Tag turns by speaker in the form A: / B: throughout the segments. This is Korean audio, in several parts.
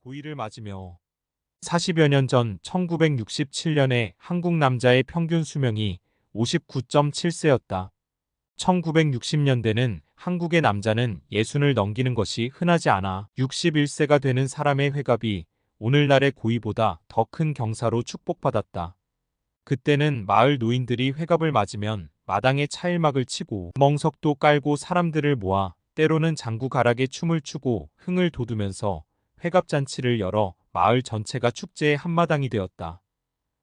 A: 고이를 맞으며 40여 년 전 1967년에 한국 남자의 평균 수명이 59.7세였다. 1960년대는 한국의 남자는 60을 넘기는 것이 흔하지 않아 61세가 되는 사람의 회갑이 오늘날의 고이보다 더 큰 경사로 축복받았다. 그때는 마을 노인들이 회갑을 맞으면 마당에 차일막을 치고 멍석도 깔고 사람들을 모아 때로는 장구가락에 춤을 추고 흥을 돋우면서 회갑잔치를 열어 마을 전체가 축제의 한마당이 되었다.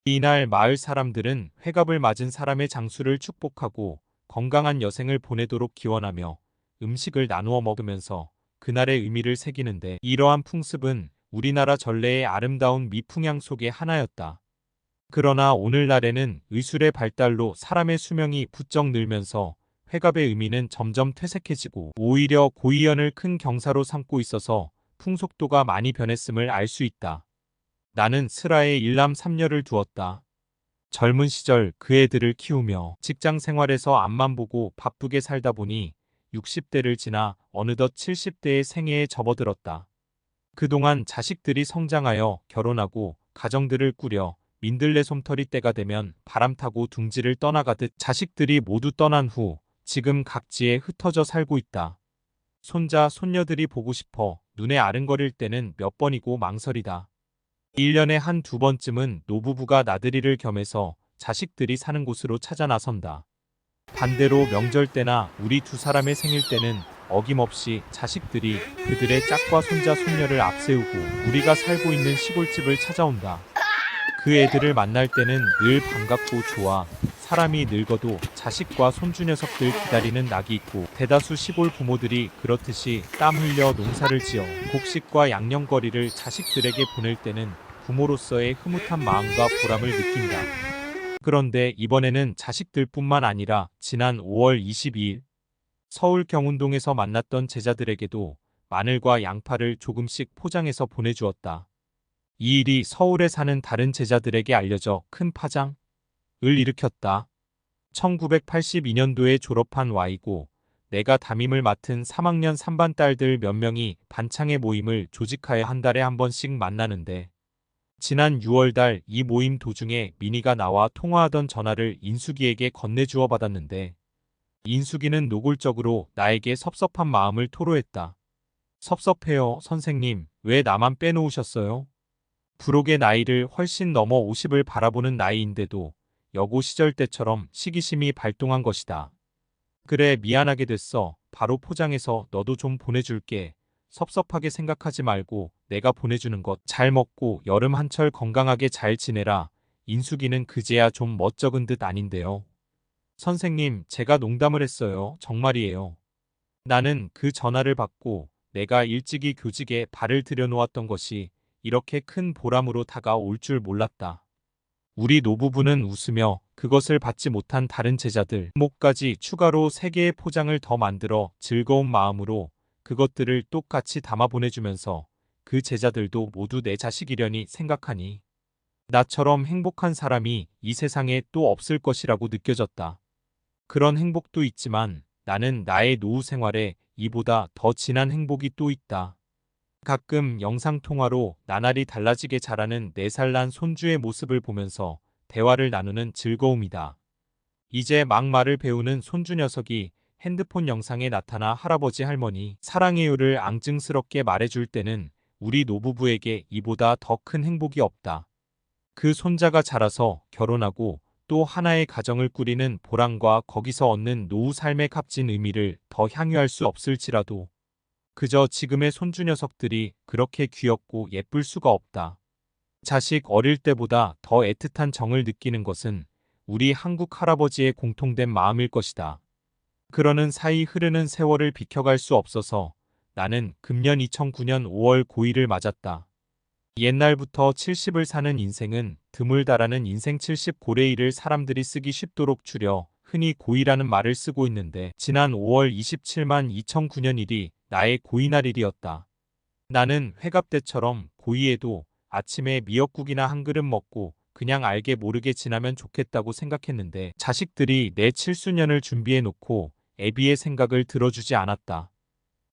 A: 이날 마을 사람들은 회갑을 맞은 사람의 장수를 축복하고 건강한 여생을 보내도록 기원하며 음식을 나누어 먹으면서 그날의 의미를 새기는데, 이러한 풍습은 우리나라 전래의 아름다운 미풍향 속의 하나였다. 그러나 오늘날에는 의술의 발달로 사람의 수명이 부쩍 늘면서 회갑의 의미는 점점 퇴색해지고 오히려 고이연을 큰 경사로 삼고 있어서 풍속도가 많이 변했음을 알 수 있다. 나는 슬하에 일남 삼녀를 두었다. 젊은 시절 그 애들을 키우며 직장 생활에서 앞만 보고 바쁘게 살다 보니 60대를 지나 어느덧 70대의 생애에 접어들었다. 그동안 자식들이 성장하여 결혼하고 가정들을 꾸려 민들레 솜털이 때가 되면 바람 타고 둥지를 떠나가듯 자식들이 모두 떠난 후 지금 각지에 흩어져 살고 있다. 손자, 손녀들이 보고 싶어 눈에 아른거릴 때는 몇 번이고 망설이다. 1년에 한두 번쯤은 노부부가 나들이를 겸해서 자식들이 사는 곳으로 찾아 나선다. 반대로 명절 때나 우리 두 사람의 생일 때는 어김없이 자식들이 그들의 짝과 손자, 손녀를 앞세우고 우리가 살고 있는 시골집을 찾아온다. 그 애들을 만날 때는 늘 반갑고 좋아. 사람이 늙어도 자식과 손주 녀석들 기다리는 낙이 있고, 대다수 시골 부모들이 그렇듯이 땀 흘려 농사를 지어 곡식과 양념거리를 자식들에게 보낼 때는 부모로서의 흐뭇한 마음과 보람을 느낀다. 그런데 이번에는 자식들뿐만 아니라 지난 5월 22일 서울 경운동에서 만났던 제자들에게도 마늘과 양파를 조금씩 포장해서 보내주었다. 이 일이 서울에 사는 다른 제자들에게 알려져 큰 파장을 일으켰다. 1982년도에 졸업한 Y고 내가 담임을 맡은 3학년 3반 딸들 몇 명이 반창회 모임을 조직하여 한 달에 한 번씩 만나는데, 지난 6월 달 이 모임 도중에 민희가 나와 통화하던 전화를 인숙이에게 건네주어 받았는데, 인숙이는 노골적으로 나에게 섭섭한 마음을 토로했다. 섭섭해요, 선생님. 왜 나만 빼놓으셨어요? 부록의 나이를 훨씬 넘어 50을 바라보는 나이인데도 여고 시절 때처럼 시기심이 발동한 것이다. 그래, 미안하게 됐어. 바로 포장해서 너도 좀 보내줄게. 섭섭하게 생각하지 말고 내가 보내주는 것 잘 먹고 여름 한철 건강하게 잘 지내라. 인숙이는 그제야 좀 멋쩍은 듯 아닌데요. 선생님, 제가 농담을 했어요. 정말이에요. 나는 그 전화를 받고 내가 일찍이 교직에 발을 들여놓았던 것이 이렇게 큰 보람으로 다가올 줄 몰랐다. 우리 노부부는 웃으며 그것을 받지 못한 다른 제자들 목까지 추가로 3개의 포장을 더 만들어 즐거운 마음으로 그것들을 똑같이 담아 보내주면서 그 제자들도 모두 내 자식이려니 생각하니 나처럼 행복한 사람이 이 세상에 또 없을 것이라고 느껴졌다. 그런 행복도 있지만 나는 나의 노후 생활에 이보다 더 진한 행복이 또 있다. 가끔 영상통화로 나날이 달라지게 자라는 4살 난 손주의 모습을 보면서 대화를 나누는 즐거움이다. 이제 막 말을 배우는 손주 녀석이 핸드폰 영상에 나타나 할아버지 할머니 사랑해요를 앙증스럽게 말해줄 때는 우리 노부부에게 이보다 더 큰 행복이 없다. 그 손자가 자라서 결혼하고 또 하나의 가정을 꾸리는 보람과 거기서 얻는 노후 삶의 값진 의미를 더 향유할 수 없을지라도 그저 지금의 손주 녀석들이 그렇게 귀엽고 예쁠 수가 없다. 자식 어릴 때보다 더 애틋한 정을 느끼는 것은 우리 한국 할아버지의 공통된 마음일 것이다. 그러는 사이 흐르는 세월을 비켜갈 수 없어서 나는 금년 2009년 5월 고이를 맞았다. 옛날부터 70을 사는 인생은 드물다라는 인생 70 고래일을 사람들이 쓰기 쉽도록 줄여 흔히 고이라는 말을 쓰고 있는데, 지난 5월 27만 2009년일이 나의 고이날일이었다. 나는 회갑 때처럼 고이에도 아침에 미역국이나 한 그릇 먹고 그냥 알게 모르게 지나면 좋겠다고 생각했는데, 자식들이 내 칠수년을 준비해 놓고 애비의 생각을 들어주지 않았다.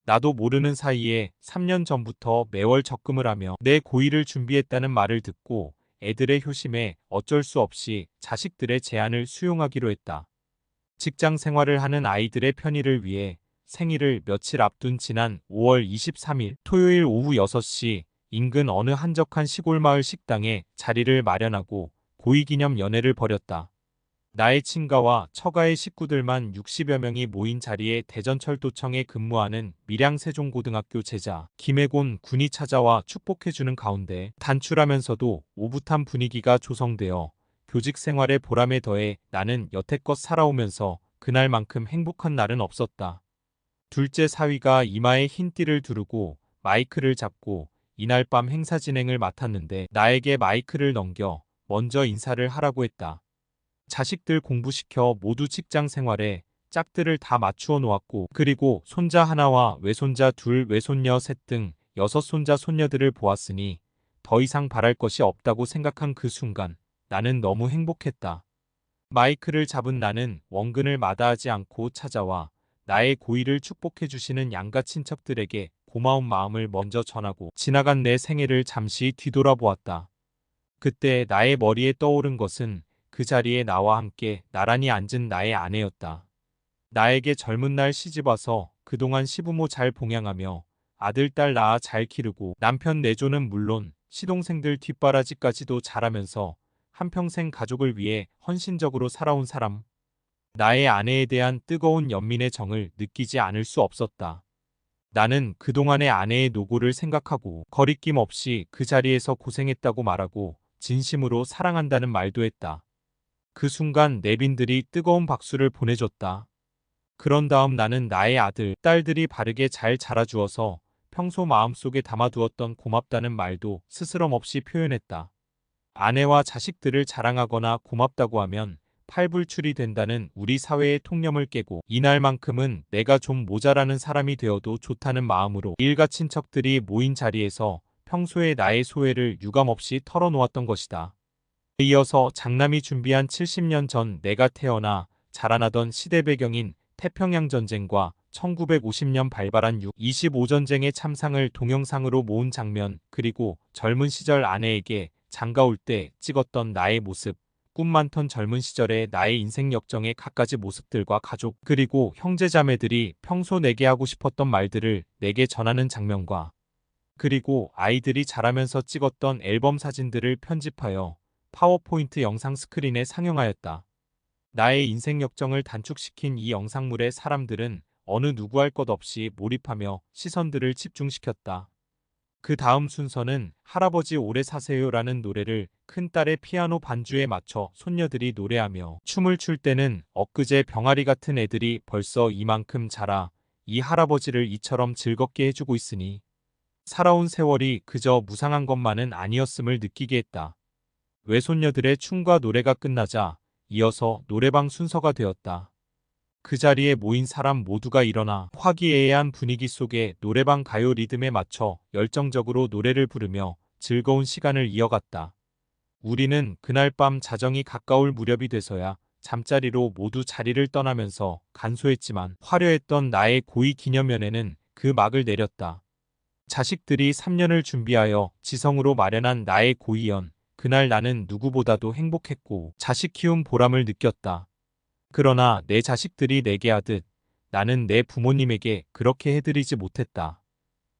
A: 나도 모르는 사이에 3년 전부터 매월 적금을 하며 내 고일을 준비했다는 말을 듣고 애들의 효심에 어쩔 수 없이 자식들의 제안을 수용하기로 했다. 직장 생활을 하는 아이들의 편의를 위해 생일을 며칠 앞둔 지난 5월 23일 토요일 오후 6시 인근 어느 한적한 시골 마을 식당에 자리를 마련하고 고이기념 연회를 벌였다. 나의 친가와 처가의 식구들만 60여 명이 모인 자리에 대전철도청에 근무하는 밀양세종고등학교 제자 김혜곤 군이 찾아와 축복해주는 가운데 단출하면서도 오붓한 분위기가 조성되어 교직 생활의 보람에 더해 나는 여태껏 살아오면서 그날만큼 행복한 날은 없었다. 둘째 사위가 이마에 흰띠를 두르고 마이크를 잡고 이날 밤 행사 진행을 맡았는데 나에게 마이크를 넘겨 먼저 인사를 하라고 했다. 자식들 공부시켜 모두 직장 생활에 짝들을 다 맞추어 놓았고 그리고 손자 하나와 외손자 둘, 외손녀 셋 등 6손자 손녀들을 보았으니 더 이상 바랄 것이 없다고 생각한 그 순간 나는 너무 행복했다. 마이크를 잡은 나는 원근을 마다하지 않고 찾아와 나의 고의를 축복해 주시는 양가 친척들에게 고마운 마음을 먼저 전하고 지나간 내 생애를 잠시 뒤돌아보았다. 그때 나의 머리에 떠오른 것은 그 자리에 나와 함께 나란히 앉은 나의 아내였다. 나에게 젊은 날 시집와서 그동안 시부모 잘 봉양하며 아들, 딸 낳아 잘 기르고 남편 내조는 물론 시동생들 뒷바라지까지도 잘하면서 한평생 가족을 위해 헌신적으로 살아온 사람. 나의 아내에 대한 뜨거운 연민의 정을 느끼지 않을 수 없었다. 나는 그동안의 아내의 노고를 생각하고 거리낌 없이 그 자리에서 고생했다고 말하고 진심으로 사랑한다는 말도 했다. 그 순간 내빈들이 뜨거운 박수를 보내줬다. 그런 다음 나는 나의 아들, 딸들이 바르게 잘 자라주어서 평소 마음속에 담아두었던 고맙다는 말도 스스럼 없이 표현했다. 아내와 자식들을 자랑하거나 고맙다고 하면 팔불출이 된다는 우리 사회의 통념을 깨고 이날만큼은 내가 좀 모자라는 사람이 되어도 좋다는 마음으로 일가 친척들이 모인 자리에서 평소에 나의 소회를 유감없이 털어놓았던 것이다. 이어서 장남이 준비한 70년 전 내가 태어나 자라나던 시대 배경인 태평양 전쟁과 1950년 발발한 6.25 전쟁의 참상을 동영상으로 모은 장면, 그리고 젊은 시절 아내에게 장가올 때 찍었던 나의 모습, 꿈 많던 젊은 시절의 나의 인생 역정의 갖가지 모습들과 가족, 그리고 형제자매들이 평소 내게 하고 싶었던 말들을 내게 전하는 장면과 그리고 아이들이 자라면서 찍었던 앨범 사진들을 편집하여 파워포인트 영상 스크린에 상영하였다. 나의 인생 역정을 단축시킨 이 영상물에 사람들은 어느 누구 할 것 없이 몰입하며 시선들을 집중시켰다. 그 다음 순서는 할아버지 오래 사세요라는 노래를 큰딸의 피아노 반주에 맞춰 손녀들이 노래하며 춤을 출 때는 엊그제 병아리 같은 애들이 벌써 이만큼 자라 이 할아버지를 이처럼 즐겁게 해주고 있으니 살아온 세월이 그저 무상한 것만은 아니었음을 느끼게 했다. 외손녀들의 춤과 노래가 끝나자 이어서 노래방 순서가 되었다. 그 자리에 모인 사람 모두가 일어나 화기애애한 분위기 속에 노래방 가요 리듬에 맞춰 열정적으로 노래를 부르며 즐거운 시간을 이어갔다. 우리는 그날 밤 자정이 가까울 무렵이 돼서야 잠자리로 모두 자리를 떠나면서 간소했지만 화려했던 나의 고이 기념연회는 그 막을 내렸다. 자식들이 3년을 준비하여 지성으로 마련한 나의 고이연. 그날 나는 누구보다도 행복했고 자식 키운 보람을 느꼈다. 그러나 내 자식들이 내게 하듯 나는 내 부모님에게 그렇게 해드리지 못했다.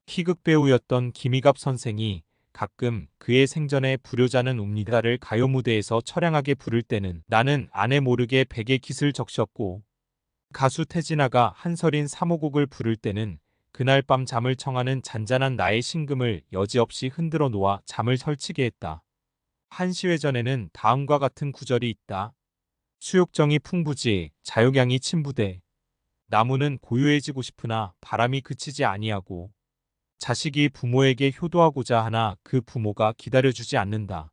A: 희극 배우였던 김희갑 선생이 가끔 그의 생전에 불효자는 웁니다를 가요 무대에서 처량하게 부를 때는 나는 아내 모르게 베개 깃을 적셨고 가수 태진아가 한설인 3호곡을 부를 때는 그날 밤 잠을 청하는 잔잔한 나의 심금을 여지없이 흔들어 놓아 잠을 설치게 했다. 한시회전에는 다음과 같은 구절이 있다. 수욕정이 풍부지 자욕양이 침부돼. 나무는 고요해지고 싶으나 바람이 그치지 아니하고 자식이 부모에게 효도하고자 하나 그 부모가 기다려주지 않는다.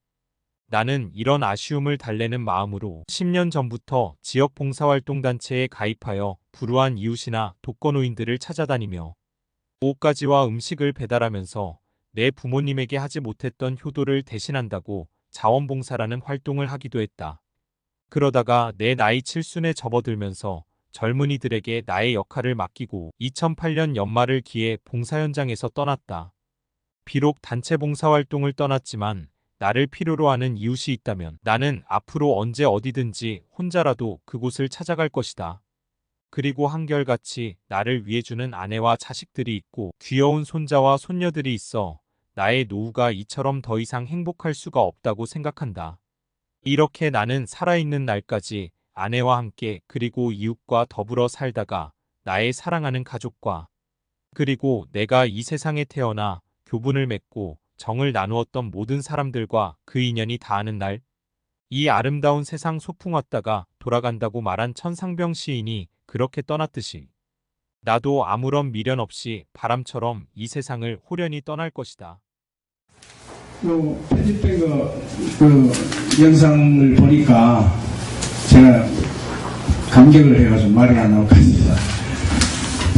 A: 나는 이런 아쉬움을 달래는 마음으로 10년 전부터 지역 봉사활동단체에 가입하여 불우한 이웃이나 독거노인들을 찾아다니며 옷가지와 음식을 배달하면서 내 부모님에게 하지 못했던 효도를 대신한다고 자원봉사라는 활동을 하기도 했다. 그러다가 내 나이 칠순에 접어들면서 젊은이들에게 나의 역할을 맡기고 2008년 연말을 기해 봉사 현장에서 떠났다. 비록 단체 봉사활동을 떠났지만 나를 필요로 하는 이웃이 있다면 나는 앞으로 언제 어디든지 혼자라도 그곳을 찾아갈 것이다. 그리고 한결같이 나를 위해주는 아내와 자식들이 있고 귀여운 손자와 손녀들이 있어 나의 노후가 이처럼 더 이상 행복할 수가 없다고 생각한다. 이렇게 나는 살아있는 날까지 아내와 함께 그리고 이웃과 더불어 살다가 나의 사랑하는 가족과 그리고 내가 이 세상에 태어나 교분을 맺고 정을 나누었던 모든 사람들과 그 인연이 닿는 날, 이 아름다운 세상 소풍 왔다가 돌아간다고 말한 천상병 시인이 그렇게 떠났듯이 나도 아무런 미련 없이 바람처럼 이 세상을 호련히 떠날 것이다.
B: 편집된 그 영상을 보니까 제가 감격을 해가지고 말이 안 나올 것 같습니다.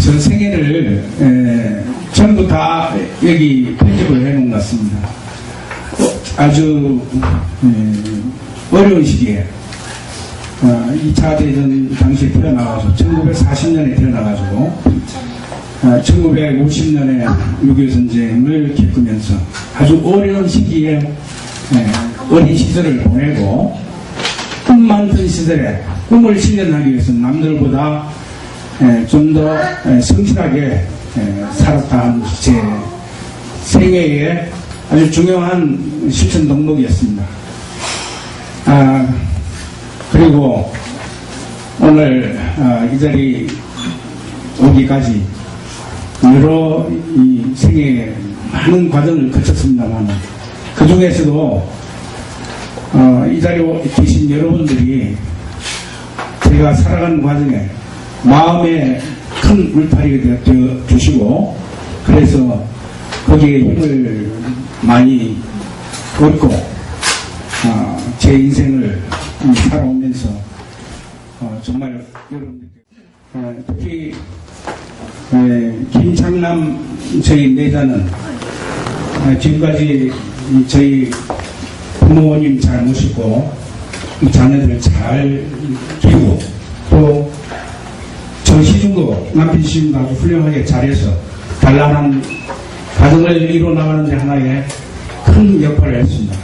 B: 저 생애를 전부 다 여기 편집을 해놓은 것 같습니다. 아주 어려운 시기에 2차 대전 당시에 태어나가지고 1940년에 태어나가지고 1950년에 6.25 전쟁을 겪으면서 아주 어려운 시기에 어린 시절을 보내고 꿈 많던 시절에 꿈을 실현하기 위해서 남들보다 좀 더 성실하게 살았다는 제 생애의 아주 중요한 실천 덕목이었습니다. 그리고 오늘 이 자리 오기까지 여러 이 생애에 많은 과정을 거쳤습니다만 그 중에서도 이 자리에 계신 여러분들이 제가 살아가는 과정에 마음에 큰 울타리가 되어 주시고 그래서 거기에 힘을 많이 얻고 제 인생을 살아오면서 정말 여러분들께 특히 김창남 저희 내자는 지금까지 저희 부모님 잘 모시고 자녀들 잘 키우고 또 저 시중도 남편 시중도 아주 훌륭하게 잘해서 단란한 가정을 이루어 나가는 데 하나의 큰 역할을 했습니다.